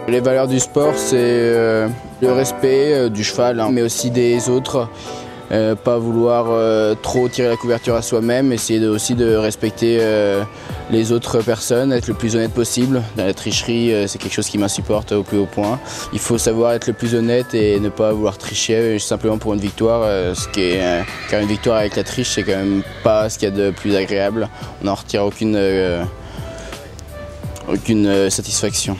Les valeurs du sport, c'est le respect du cheval, hein, mais aussi des autres. Pas vouloir trop tirer la couverture à soi-même, essayer aussi de respecter les autres personnes, être le plus honnête possible. La tricherie, c'est quelque chose qui m'insupporte au plus haut point. Il faut savoir être le plus honnête et ne pas vouloir tricher simplement pour une victoire, car une victoire avec la triche, c'est quand même pas ce qu'il y a de plus agréable. On n'en retire aucune satisfaction.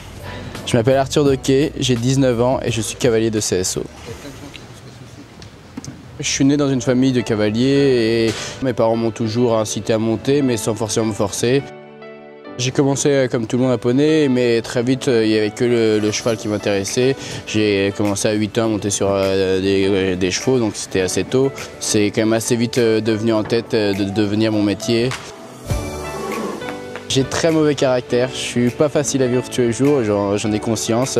Je m'appelle Arthur Dequet, j'ai 19 ans et je suis cavalier de CSO. Je suis né dans une famille de cavaliers et mes parents m'ont toujours incité à monter, mais sans forcément me forcer. J'ai commencé comme tout le monde à poney, mais très vite il n'y avait que le cheval qui m'intéressait. J'ai commencé à 8 ans à monter sur des chevaux, donc c'était assez tôt. C'est quand même assez vite devenu en tête de devenir mon métier. J'ai très mauvais caractère, je suis pas facile à vivre tous les jours, j'en ai conscience.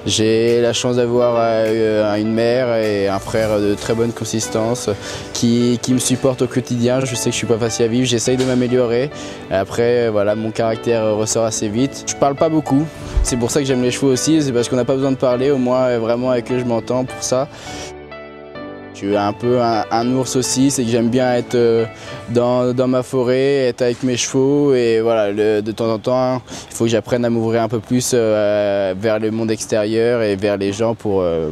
J'ai la chance d'avoir une mère et un frère de très bonne consistance qui me supportent au quotidien. Je sais que je suis pas facile à vivre, j'essaye de m'améliorer. Après, voilà, mon caractère ressort assez vite. Je parle pas beaucoup, c'est pour ça que j'aime les chevaux aussi, c'est parce qu'on n'a pas besoin de parler, au moins vraiment avec eux je m'entends pour ça. Je suis un peu un ours aussi, c'est que j'aime bien être dans ma forêt, être avec mes chevaux et voilà, de temps en temps, il faut que j'apprenne à m'ouvrir un peu plus vers le monde extérieur et vers les gens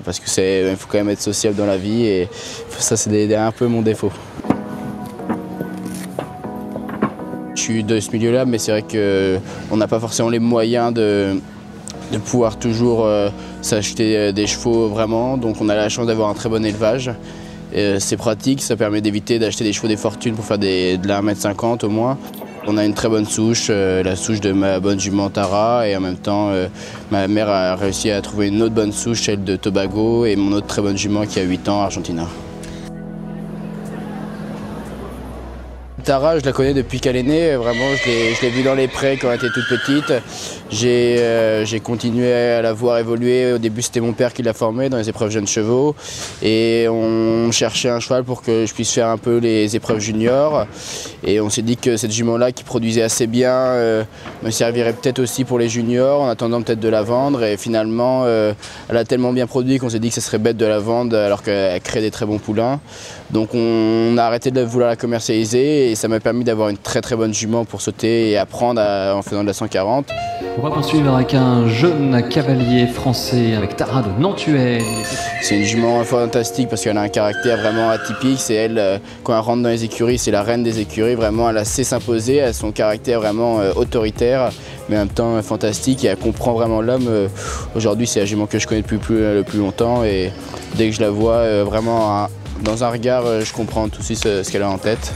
parce qu'il faut quand même être sociable dans la vie et ça c'est un peu mon défaut. Je suis de ce milieu-là, mais c'est vrai qu'on n'a pas forcément les moyens de pouvoir toujours s'acheter des chevaux vraiment, donc on a la chance d'avoir un très bon élevage. C'est pratique, ça permet d'éviter d'acheter des chevaux des fortunes pour faire de la 1,50 m au moins. On a une très bonne souche, la souche de ma bonne jument Tara, et en même temps ma mère a réussi à trouver une autre bonne souche, celle de Tobago, et mon autre très bonne jument qui a 8 ans, Argentina. Tara, je la connais depuis qu'elle est née, vraiment je l'ai vue dans les prés quand elle était toute petite. J'ai continué à la voir évoluer, au début c'était mon père qui l'a formée dans les épreuves jeunes chevaux et on cherchait un cheval pour que je puisse faire un peu les épreuves juniors et on s'est dit que cette jument-là qui produisait assez bien me servirait peut-être aussi pour les juniors en attendant peut-être de la vendre et finalement elle a tellement bien produit qu'on s'est dit que ce serait bête de la vendre alors qu'elle crée des très bons poulains. Donc on a arrêté de vouloir la commercialiser et ça m'a permis d'avoir une très bonne jument pour sauter et apprendre en faisant de la 140. On va poursuivre avec un jeune cavalier français avec Tara de Nantuelle. C'est une jument fantastique parce qu'elle a un caractère vraiment atypique. C'est elle, quand elle rentre dans les écuries, c'est la reine des écuries. Vraiment, elle sait s'imposer, elle a son caractère vraiment autoritaire, mais en même temps fantastique et elle comprend vraiment l'homme. Aujourd'hui, c'est la jument que je connais le plus longtemps et dès que je la vois vraiment dans un regard, je comprends tout de suite ce qu'elle a en tête.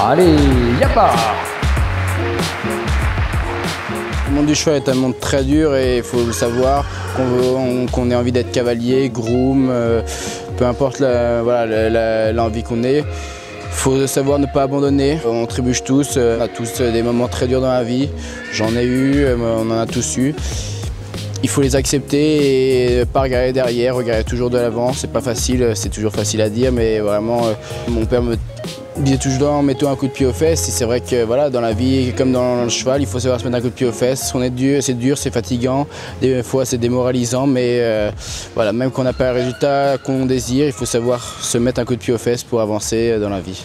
Allez, yapa! Le monde du cheval est un monde très dur et il faut le savoir, qu'on ait envie d'être cavalier, groom, peu importe l'envie qu'on ait. Il faut savoir ne pas abandonner, on trébuche tous, on a tous des moments très durs dans la vie, j'en ai eu, on en a tous eu. Il faut les accepter et pas regarder derrière, regarder toujours de l'avant, c'est pas facile, c'est toujours facile à dire, mais vraiment mon père me disait toujours mets-toi un coup de pied aux fesses et c'est vrai que voilà, dans la vie comme dans le cheval, il faut savoir se mettre un coup de pied aux fesses. C'est dur, c'est fatigant, des fois c'est démoralisant, mais voilà, même qu'on n'a pas un résultat qu'on désire, il faut savoir se mettre un coup de pied aux fesses pour avancer dans la vie.